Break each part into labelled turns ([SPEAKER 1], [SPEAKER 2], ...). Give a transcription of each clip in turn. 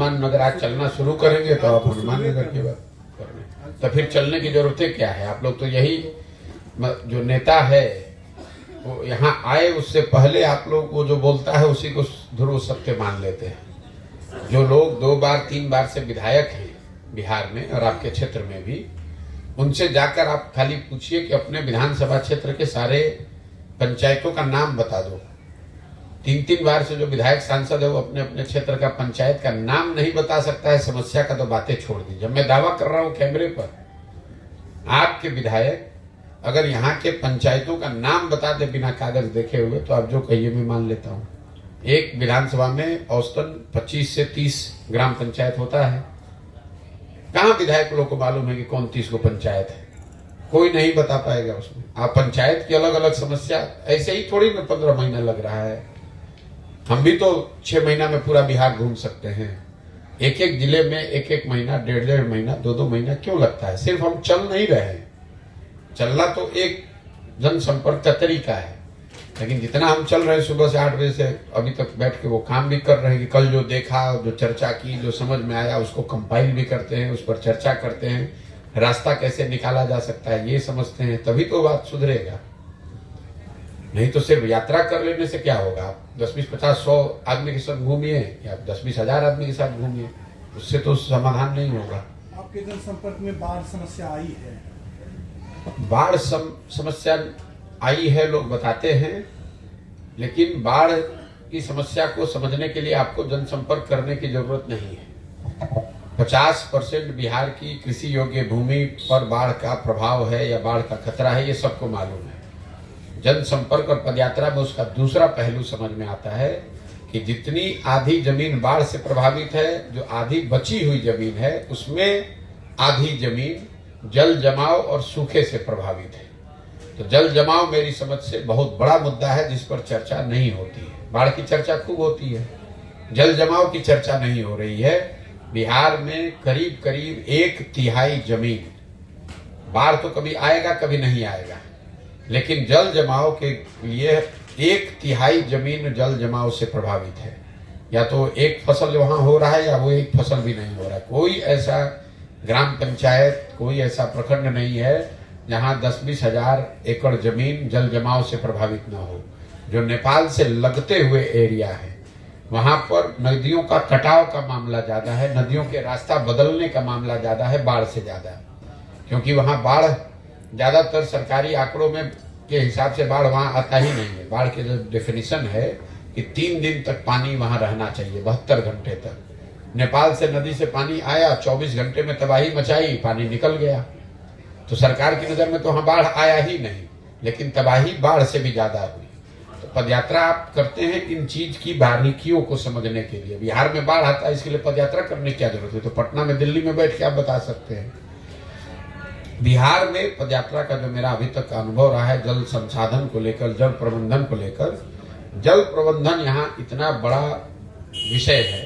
[SPEAKER 1] हनुमान नगर आज चलना शुरू करेंगे तो आप हनुमान नगर की बात कर रहे हैं, तो फिर चलने की जरूरत क्या है? आप लोग तो यही जो नेता है वो यहाँ आए उससे पहले आप लोग वो जो बोलता है उसी को ध्रुव सत्य मान लेते हैं। जो लोग 2 बार 3 बार से विधायक हैं बिहार में और आपके क्षेत्र में भी, उनसे जाकर आप खाली पूछिए कि अपने विधानसभा क्षेत्र के सारे पंचायतों का नाम बता दो। 3-3 बार से जो विधायक सांसद है वो अपने अपने क्षेत्र का पंचायत का नाम नहीं बता सकता है। समस्या का तो बातें छोड़ दीजिए। मैं दावा कर रहा हूं कैमरे पर, आपके विधायक अगर यहाँ के पंचायतों का नाम बता दे बिना कागज देखे हुए तो आप जो कहिए मैं मान लेता हूँ। एक विधानसभा में औसतन 25 से 30 ग्राम पंचायत होता है। कहाँ विधायक लोग को मालूम है कि कौन 30 को पंचायत है? कोई नहीं बता पाएगा उसमें। आप पंचायत की अलग अलग समस्या ऐसे ही थोड़ी ना 15 महीना लग रहा है। हम भी तो 6 महीना में पूरा बिहार घूम सकते हैं। एक एक जिले में 1-1 महीना, 1.5 महीना, 2-2 महीना क्यों लगता है? सिर्फ हम चल नहीं रहे हैं। चलना तो एक जनसंपर्क का तरीका है, लेकिन जितना हम चल रहे हैं सुबह से 8 बजे से अभी तक बैठ के वो काम भी कर रहे हैं कि कल जो देखा, जो चर्चा की, जो समझ में आया उसको कंपाइल भी करते हैं, उस पर चर्चा करते हैं, रास्ता कैसे निकाला जा सकता है ये समझते हैं, तभी तो बात सुधरेगा। नहीं तो सिर्फ यात्रा कर लेने से क्या होगा? आप 10-20-50-100 आदमी के साथ घूमिए या 10-20 हजार आदमी के साथ घूमिए, उससे तो समाधान नहीं होगा।
[SPEAKER 2] आपके जनसंपर्क में बाढ़ समस्या आई है?
[SPEAKER 1] बाढ़ समस्या आई है लोग बताते हैं, लेकिन बाढ़ की समस्या को समझने के लिए आपको जनसंपर्क करने की जरूरत नहीं है। 50% बिहार की कृषि योग्य भूमि पर बाढ़ का प्रभाव है या बाढ़ का खतरा है, ये सबको मालूम है। जनसंपर्क और पदयात्रा में उसका दूसरा पहलू समझ में आता है कि जितनी आधी जमीन बाढ़ से प्रभावित है, जो आधी बची हुई जमीन है उसमें आधी जमीन जल जमाव और सूखे से प्रभावित है। तो जल जमाव मेरी समझ से बहुत बड़ा मुद्दा है जिस पर चर्चा नहीं होती है। बाढ़ की चर्चा खूब होती है, जल जमाव की चर्चा नहीं हो रही है। बिहार में करीब करीब 1/3 जमीन, बाढ़ तो कभी आएगा कभी नहीं आएगा, लेकिन जल जमाव के लिए 1/3 जमीन जल जमाव से प्रभावित है। या तो एक फसल वहां हो रहा है या वो एक फसल भी नहीं हो रहा है। कोई ऐसा ग्राम पंचायत, कोई ऐसा प्रखंड नहीं है जहां 10-20 हजार एकड़ जमीन जल जमाव से प्रभावित न हो। जो नेपाल से लगते हुए एरिया है वहां पर नदियों का कटाव का मामला ज्यादा है, नदियों के रास्ता बदलने का मामला ज्यादा है बाढ़ से ज्यादा, क्योंकि वहां बाढ़ ज्यादातर सरकारी आंकड़ों में के हिसाब से बाढ़ वहां आता ही नहीं है। बाढ़ की जो डेफिनेशन है कि 3 दिन तक पानी वहां रहना चाहिए, 72 घंटे तक। नेपाल से नदी से पानी आया, 24 घंटे में तबाही मचाई, पानी निकल गया। तो सरकार की नजर में तो वहां बाढ़ आया ही नहीं, लेकिन तबाही बाढ़ से भी ज्यादा हुई। तो पदयात्रा आप करते हैं इन चीज की बारीकियों को समझने के लिए। बिहार में बाढ़ आता है इसके लिए पदयात्रा करने की क्या जरूरत है? तो पटना में, दिल्ली में बैठ के आप बता सकते हैं। बिहार में पदयात्रा का जो मेरा अभी तक का अनुभव रहा है जल संसाधन को लेकर, जल प्रबंधन को लेकर, जल प्रबंधन यहाँ इतना बड़ा विषय है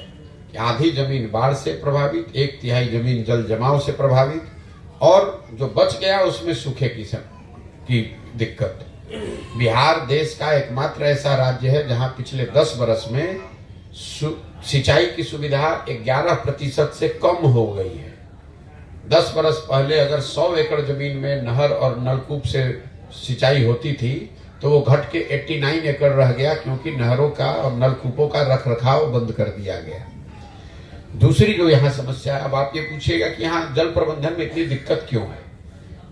[SPEAKER 1] कि आधी जमीन बाढ़ से प्रभावित, 1/3 जमीन जल जमाव से प्रभावित, और जो बच गया उसमें सूखे की दिक्कत। बिहार देश का एकमात्र ऐसा राज्य है जहां पिछले 10 वर्ष में सिंचाई की सुविधा 11% से कम हो गई है। 10 वर्ष पहले अगर 100 एकड़ जमीन में नहर और नलकूप से सिंचाई होती थी तो वो घट के 89 एकड़ रह गया, क्योंकि नहरों का और नलकूपों का रखरखाव बंद कर दिया गया। दूसरी जो यहाँ समस्या है, अब आप ये पूछिएगा कि यहाँ जल प्रबंधन में इतनी दिक्कत क्यों है?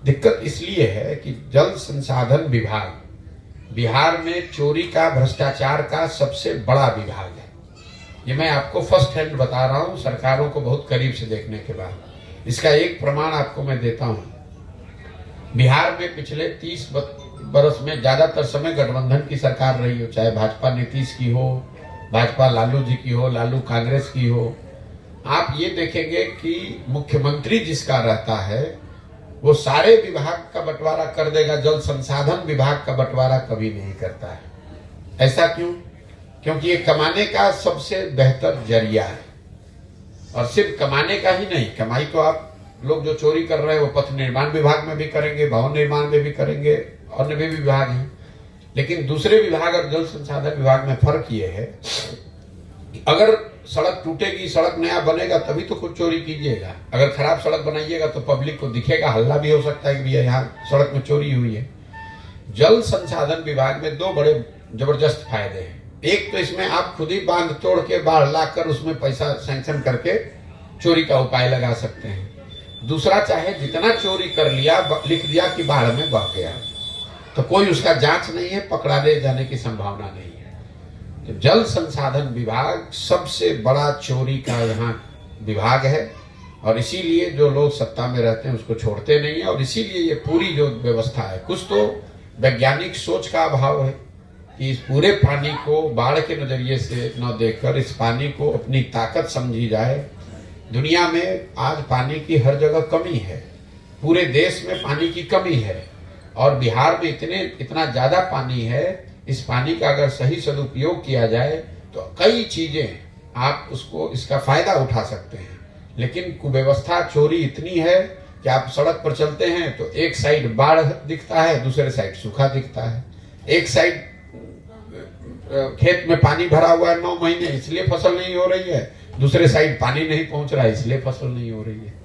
[SPEAKER 1] दिक्कत इसलिए है कि जल संसाधन विभाग बिहार में चोरी का, भ्रष्टाचार का सबसे बड़ा विभाग है। ये मैं आपको फर्स्ट हैंड बता रहा हूँ, सरकारों को बहुत करीब से देखने के बाद। इसका एक प्रमाण आपको मैं देता हूँ। बिहार में पिछले 30 बरस में ज्यादातर समय गठबंधन की सरकार रही हो, चाहे भाजपा नीतीश की हो, भाजपा लालू जी की हो, लालू कांग्रेस की हो। आप ये देखेंगे कि मुख्यमंत्री जिसका रहता है वो सारे विभाग का बंटवारा कर देगा, जल संसाधन विभाग का बंटवारा कभी नहीं करता है। ऐसा क्यों? क्योंकि ये कमाने का सबसे बेहतर जरिया है। और सिर्फ कमाने का ही नहीं, कमाई तो आप लोग जो चोरी कर रहे हैं वो पथ निर्माण विभाग में भी करेंगे, भवन निर्माण में भी करेंगे, अन्य भी विभाग हैं। लेकिन दूसरे विभाग और जल संसाधन विभाग में फर्क ये है कि अगर सड़क टूटेगी, सड़क नया बनेगा तभी तो कुछ चोरी कीजिएगा। अगर खराब सड़क बनाइएगा तो पब्लिक को दिखेगा, हल्ला भी हो सकता है कि भैया यहाँ सड़क में चोरी हुई है। जल संसाधन विभाग में दो बड़े जबरदस्त फायदे हैं। एक तो इसमें आप खुद ही बांध तोड़ के बाढ़ लाकर उसमें पैसा सैंक्शन करके चोरी का उपाय लगा सकते हैं। दूसरा, चाहे जितना चोरी कर लिया, लिख दिया कि बाढ़ में बह गया, तो कोई उसका जांच नहीं है, पकड़ाने जाने की संभावना नहीं है। तो जल संसाधन विभाग सबसे बड़ा चोरी का यहाँ विभाग है, और इसीलिए जो लोग सत्ता में रहते हैं उसको छोड़ते नहीं है। और इसीलिए ये पूरी जो व्यवस्था है, कुछ तो वैज्ञानिक सोच का अभाव है कि इस पूरे पानी को बाढ़ के नजरिए से न देखकर इस पानी को अपनी ताकत समझी जाए। दुनिया में आज पानी की हर जगह कमी है, पूरे देश में पानी की कमी है, और बिहार में इतना ज्यादा पानी है। इस पानी का अगर सही सदुपयोग किया जाए तो कई चीजें आप उसको इसका फायदा उठा सकते हैं। लेकिन कुव्यवस्था, चोरी इतनी है कि आप सड़क पर चलते हैं तो एक साइड बाढ़ दिखता है, दूसरे साइड सूखा दिखता है। एक साइड खेत में पानी भरा हुआ है 9 महीने, इसलिए फसल नहीं हो रही है, दूसरे साइड पानी नहीं पहुंच रहा है, इसलिए फसल नहीं हो रही है।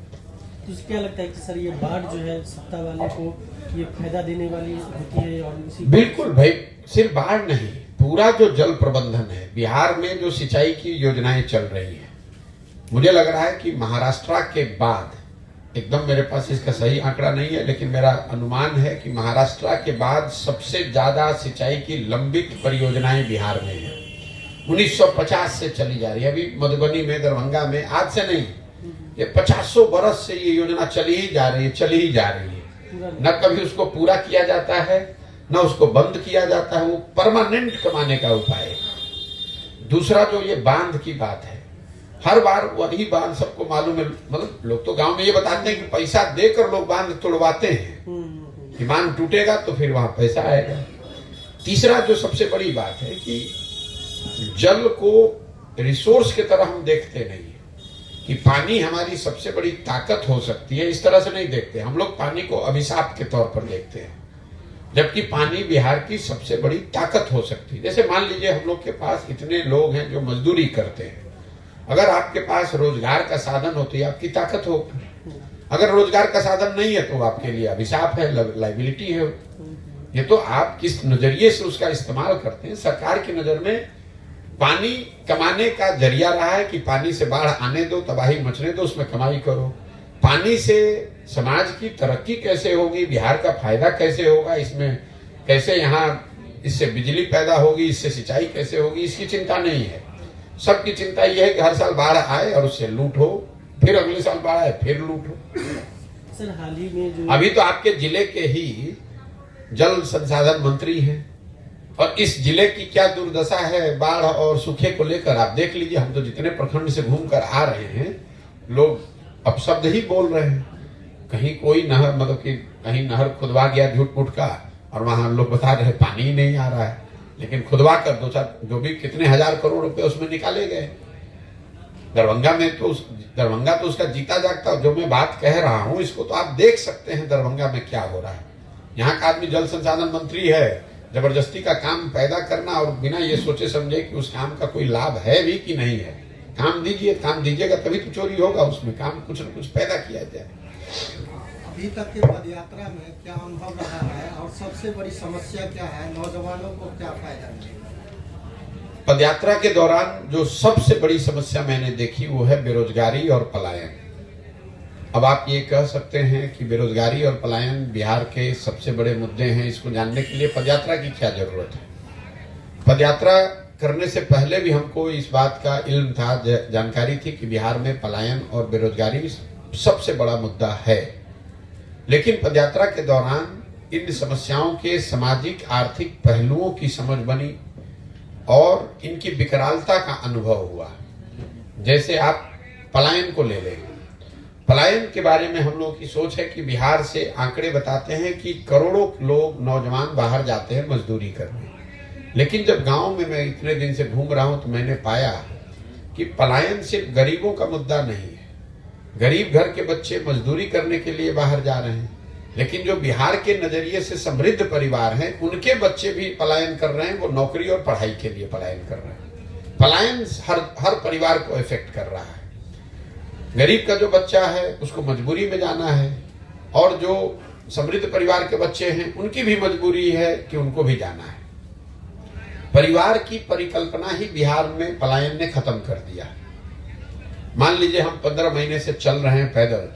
[SPEAKER 3] तो क्या लगता है कि सर ये बाढ़ जो है सत्ता वाले को ये फायदा देने वाली होती है? और इसी
[SPEAKER 1] बिल्कुल भाई, सिर्फ बाढ़ नहीं, पूरा जो जल प्रबंधन है, बिहार में जो सिंचाई की योजनाएं चल रही हैं, मुझे लग रहा है कि महाराष्ट्र के बाद, एकदम मेरे पास इसका सही आंकड़ा नहीं है, लेकिन मेरा अनुमान है कि महाराष्ट्र के बाद सबसे ज्यादा सिंचाई की लंबित परियोजनाएं बिहार में है। 1950 से चली जा रही है। अभी मधुबनी में, दरभंगा में, आज से नहीं, ये 50 बरस से ये योजना चली ही जा रही है। न कभी उसको पूरा किया जाता है, न उसको बंद किया जाता है। वो परमानेंट कमाने का उपाय है। दूसरा, जो ये बांध की बात है, हर बार वही बांध सबको मालूम है। मतलब लोग तो गांव में ये बताते हैं कि पैसा देकर लोग बांध तोड़वाते हैं कि बांध टूटेगा तो फिर वहां पैसा आएगा। तीसरा, जो सबसे बड़ी बात है कि जल को रिसोर्स की तरह हम देखते नहीं है कि पानी हमारी सबसे बड़ी ताकत हो सकती है, इस तरह से नहीं देखते। हम लोग पानी को अभिशाप के तौर पर देखते हैं, जबकि पानी बिहार की सबसे बड़ी ताकत हो सकती है। जैसे मान लीजिए हम लोग के पास इतने लोग हैं जो मजदूरी करते हैं, अगर आपके पास रोजगार का साधन हो तो ये आपकी ताकत हो। अगर रोजगार का साधन नहीं है तो आपके लिए अभिशाप है, लाइबिलिटी है। ये तो आप किस नजरिए से उसका इस्तेमाल करते हैं। सरकार की नजर में पानी कमाने का जरिया रहा है कि पानी से बाढ़ आने दो, तबाही मचने दो, उसमें कमाई करो। पानी से समाज की तरक्की कैसे होगी, बिहार का फायदा कैसे होगा, इसमें कैसे यहाँ इससे बिजली पैदा होगी, इससे सिंचाई कैसे होगी, इसकी चिंता नहीं है। सबकी चिंता यह है कि हर साल बाढ़ आए और उससे लूट हो, फिर अगले साल बाढ़ आए फिर लूट हो।
[SPEAKER 3] सर हाल ही में जो
[SPEAKER 1] अभी तो आपके जिले के ही जल संसाधन मंत्री हैं, और इस जिले की क्या दुर्दशा है बाढ़ और सूखे को लेकर, आप देख लीजिए। हम तो जितने प्रखंड से घूमकर आ रहे हैं, लोग अपशब्द ही बोल रहे हैं। कहीं कोई नहर, मतलब कि कहीं नहर खुदवा गया झूठ मूठ का, और वहां लोग बता रहे पानी ही नहीं आ रहा है, लेकिन खुदवा कर 2-4 जो भी कितने हजार करोड़ रुपए उसमें निकाले गए। दरभंगा तो उसका जीता जागता, जो मैं बात कह रहा हूं इसको तो आप देख सकते हैं दरभंगा में क्या हो रहा है। यहाँ का आदमी जल संसाधन मंत्री है, जबरदस्ती का काम पैदा करना, और बिना ये सोचे समझे कि उस काम का कोई लाभ है भी कि नहीं है। काम दीजिएगा तभी तो चोरी होगा, उसमें काम कुछ न कुछ पैदा किया जाए।
[SPEAKER 4] अभी तक के पदयात्रा में क्या अनुभव रहा है, और सबसे बड़ी समस्या क्या है, नौजवानों को क्या फायदा मिलेगा?
[SPEAKER 1] पदयात्रा के दौरान जो सबसे बड़ी समस्या मैंने देखी वो है बेरोजगारी और पलायन। अब आप ये कह सकते हैं कि बेरोजगारी और पलायन बिहार के सबसे बड़े मुद्दे हैं। इसको जानने के लिए पदयात्रा की क्या जरूरत है? पदयात्रा करने से पहले भी हमको इस बात का इल्म था, जानकारी थी कि बिहार में पलायन और बेरोजगारी सबसे बड़ा मुद्दा है। लेकिन पदयात्रा के दौरान इन समस्याओं के सामाजिक आर्थिक पहलुओं की समझ बनी और इनकी विकरालता का अनुभव हुआ। जैसे आप पलायन को ले लें, पलायन के बारे में हम लोग की सोच है कि बिहार से आंकड़े बताते हैं कि करोड़ों लोग नौजवान बाहर जाते हैं मजदूरी करने। लेकिन जब गांव में मैं इतने दिन से घूम रहा हूं तो मैंने पाया कि पलायन सिर्फ गरीबों का मुद्दा नहीं है। गरीब घर के बच्चे मजदूरी करने के लिए बाहर जा रहे हैं, लेकिन जो बिहार के नजरिए से समृद्ध परिवार हैं उनके बच्चे भी पलायन कर रहे हैं, वो नौकरी और पढ़ाई के लिए पलायन कर रहे हैं। पलायन हर परिवार को इफेक्ट कर रहा है। गरीब का जो बच्चा है उसको मजबूरी में जाना है, और जो समृद्ध परिवार के बच्चे हैं उनकी भी मजबूरी है कि उनको भी जाना है। परिवार की परिकल्पना ही बिहार में पलायन ने खत्म कर दिया। मान लीजिए हम 15 महीने से चल रहे हैं पैदल,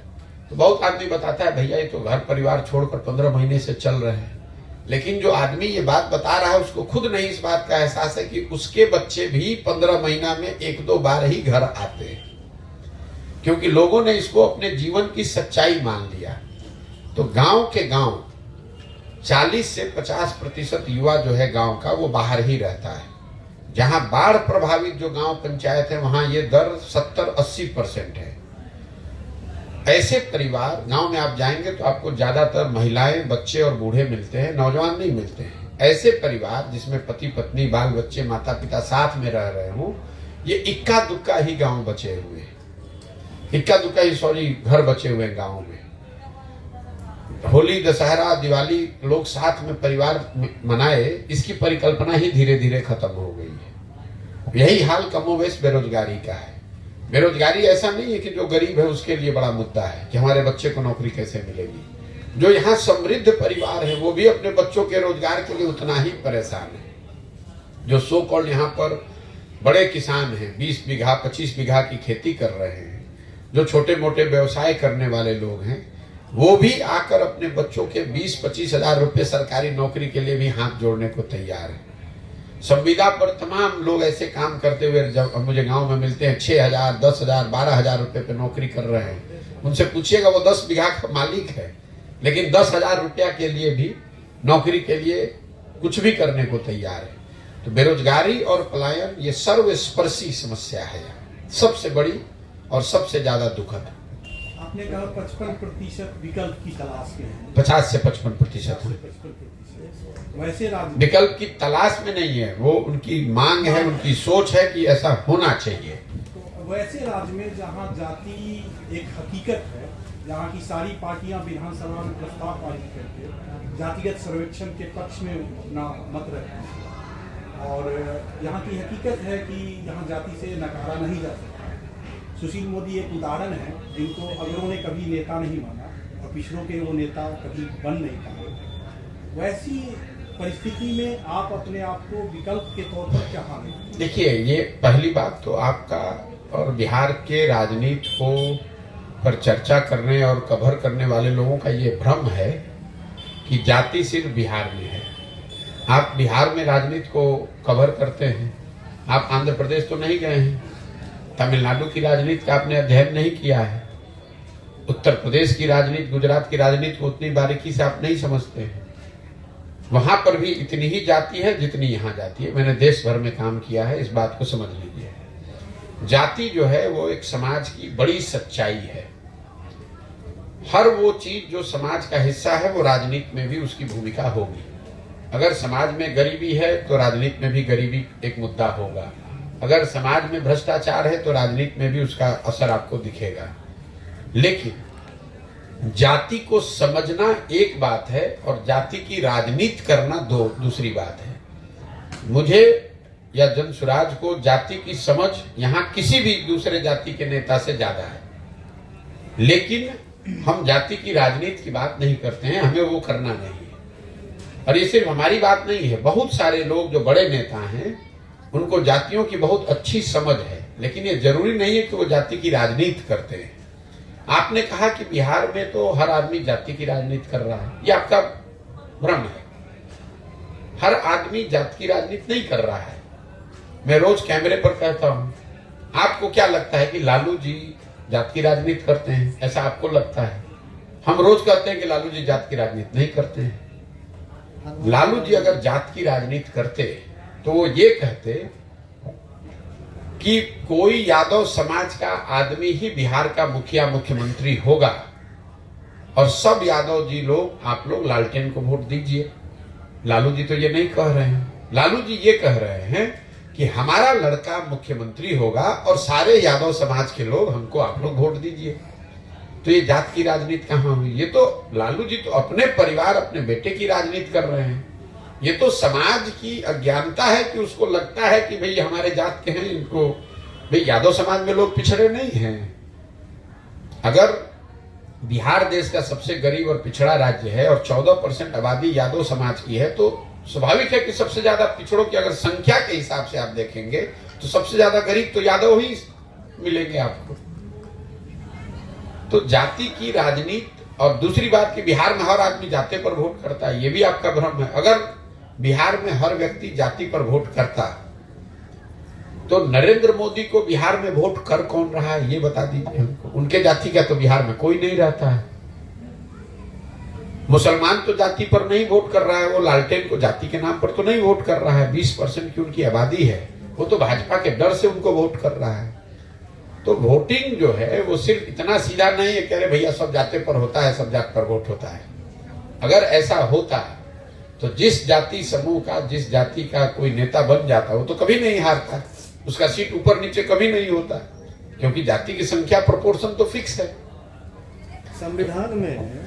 [SPEAKER 1] तो बहुत आदमी बताता है भैया ये तो घर परिवार छोड़कर 15 महीने से चल रहे हैं, लेकिन जो आदमी ये बात बता रहा है उसको खुद नहीं इस बात का एहसास है कि उसके बच्चे भी 15 महीना में 1-2 बार ही घर आते हैं, क्योंकि लोगों ने इसको अपने जीवन की सच्चाई मान लिया। तो गांव के गांव 40 से 50% युवा जो है गांव का वो बाहर ही रहता है। जहां बाढ़ प्रभावित जो गांव पंचायत है वहां ये दर 70-80% है। ऐसे परिवार गांव में आप जाएंगे तो आपको ज्यादातर महिलाएं, बच्चे और बूढ़े मिलते हैं, नौजवान नहीं मिलते हैं। ऐसे परिवार जिसमें पति पत्नी, बाल बच्चे, माता पिता साथ में रह रहे हों, ये इक्का दुक्का ही गांव बचे हुए हैं, इक्का दुक्का ही घर बचे हुए हैं गाँव में। होली, दशहरा, दिवाली लोग साथ में परिवार मनाए, इसकी परिकल्पना ही धीरे धीरे खत्म हो गई है। यही हाल कमोवेश बेरोजगारी का है। बेरोजगारी ऐसा नहीं है कि जो गरीब है उसके लिए बड़ा मुद्दा है कि हमारे बच्चे को नौकरी कैसे मिलेगी। जो यहाँ समृद्ध परिवार है वो भी अपने बच्चों के रोजगार के लिए उतना ही परेशान है। जो सो कॉल्ड यहाँ पर बड़े किसान हैं, 20 बीघा 25 बीघा की खेती कर रहे हैं, जो छोटे मोटे व्यवसाय करने वाले लोग हैं, वो भी आकर अपने बच्चों के 20-25 हजार रुपए सरकारी नौकरी के लिए भी हाथ जोड़ने को तैयार है। संविदा पर तमाम लोग ऐसे काम करते हुए जब मुझे गांव में मिलते हैं, 6,000, 10,000, 12,000 रुपए पे नौकरी कर रहे हैं। उनसे पूछिएगा, वो 10 बीघा का मालिक है, लेकिन 10,000 रुपया के लिए भी नौकरी के लिए कुछ भी करने को तैयार है। तो बेरोजगारी और पलायन ये सर्वस्पर्शी समस्या है, सबसे बड़ी और सबसे ज्यादा दुखद।
[SPEAKER 2] आपने कहा 55% विकल्प की तलाश में है,
[SPEAKER 1] 50 से 55% है।
[SPEAKER 2] 55%। वैसे राज्य
[SPEAKER 1] विकल्प की तलाश में नहीं है, वो उनकी मांग है, उनकी सोच है कि ऐसा होना चाहिए।
[SPEAKER 2] तो वैसे राज्य में जहाँ जाति एक हकीकत है, जहाँ की सारी पार्टियां विधानसभा में प्रस्ताव पारित करके जातिगत सर्वेक्षण के पक्ष में अपना मत रखते हैं, और यहाँ की हकीकत है कि यहाँ जाति से नकारा नहीं जा सकता। सुशील मोदी एक उदाहरण है, जिनको अगरों ने कभी नेता नहीं माना और पिछड़ों के वो नेता कभी बन नहीं पाए। वैसी परिस्थिति में आप अपने आप को विकल्प के तौर पर क्या मानेंगे?
[SPEAKER 1] देखिए, ये पहली बात तो आपका और बिहार के राजनीति को पर चर्चा करने और कवर करने वाले लोगों का ये भ्रम है कि जाति सिर्फ बिहार में है। आप बिहार में राजनीति को कवर करते हैं, आप आंध्र प्रदेश तो नहीं गए हैं, तमिलनाडु की राजनीति का आपने अध्ययन नहीं किया है, उत्तर प्रदेश की राजनीति, गुजरात की राजनीति को उतनी बारीकी से आप नहीं समझते हैं। वहां पर भी इतनी ही जाति है जितनी यहाँ जाति है। मैंने देश भर में काम किया है, इस बात को समझ लीजिए। जाति जो है वो एक समाज की बड़ी सच्चाई है। हर वो चीज जो समाज का हिस्सा है वो राजनीति में भी उसकी भूमिका होगी। अगर समाज में गरीबी है तो राजनीति में भी गरीबी एक मुद्दा होगा। अगर समाज में भ्रष्टाचार है तो राजनीति में भी उसका असर आपको दिखेगा। लेकिन जाति को समझना एक बात है और जाति की राजनीति करना दूसरी बात है। मुझे या जनसुराज को जाति की समझ यहाँ किसी भी दूसरे जाति के नेता से ज्यादा है, लेकिन हम जाति की राजनीति की बात नहीं करते हैं, हमें वो करना नहीं है। और ये सिर्फ हमारी बात नहीं है, बहुत सारे लोग जो बड़े नेता हैं उनको जातियों की बहुत अच्छी समझ है, लेकिन ये जरूरी नहीं है कि वो जाति की राजनीति करते हैं। आपने कहा कि बिहार में तो हर आदमी जाति की राजनीति कर रहा है, ये आपका भ्रम है। हर आदमी जाति की राजनीति नहीं कर रहा है। मैं रोज कैमरे पर कहता हूं, आपको क्या लगता है कि लालू जी जाति की राजनीति करते हैं? ऐसा आपको लगता है? हम रोज कहते हैं कि लालू जी जाति की राजनीति नहीं करते हैं। लालू जी अगर जाति की राजनीति करते तो वो ये कहते कि कोई यादव समाज का आदमी ही बिहार का मुखिया मुख्यमंत्री होगा और सब यादव जी लोग, आप लोग लालटेन को वोट दीजिए। लालू जी तो ये नहीं कह रहे हैं। लालू जी ये कह रहे हैं कि हमारा लड़का मुख्यमंत्री होगा और सारे यादव समाज के लोग, हमको आप लोग वोट दीजिए। तो ये जात की राजनीति कहाँ हुई? ये तो लालू जी तो अपने परिवार, अपने बेटे की राजनीति कर रहे हैं। ये तो समाज की अज्ञानता है कि उसको लगता है कि भाई हमारे जात के हैं, इनको भाई यादव समाज में लोग पिछड़े नहीं हैं। अगर बिहार देश का सबसे गरीब और पिछड़ा राज्य है और 14% आबादी यादव समाज की है, तो स्वाभाविक है कि सबसे ज्यादा पिछड़ों की अगर संख्या के हिसाब से आप देखेंगे तो सबसे ज्यादा गरीब तो यादव ही मिलेंगे आपको। तो जाति की राजनीति, और दूसरी बात कि बिहार में हर आदमी जाति पर वोट करता है, ये भी आपका भ्रम है। अगर बिहार में हर व्यक्ति जाति पर वोट करता तो नरेंद्र मोदी को बिहार में वोट कर कौन रहा है, ये बता दीजिए हमको। उनके जाति का तो बिहार में कोई नहीं रहता है। मुसलमान तो जाति पर नहीं वोट कर रहा है, वो लालटेन को जाति के नाम पर तो नहीं वोट कर रहा है। 20% की उनकी आबादी है, वो तो भाजपा के डर से उनको वोट कर रहा है। तो वोटिंग जो है वो सिर्फ इतना सीधा नहीं है कि अरे भैया सब जाति पर होता है, सब जाति पर वोट होता है। अगर ऐसा होता तो जिस जाति समूह का, जिस जाति का कोई नेता बन जाता वो तो कभी नहीं हारता, उसका सीट ऊपर नीचे कभी नहीं होता, क्योंकि जाति की संख्या प्रोपोर्शन तो फिक्स है।
[SPEAKER 2] संविधान में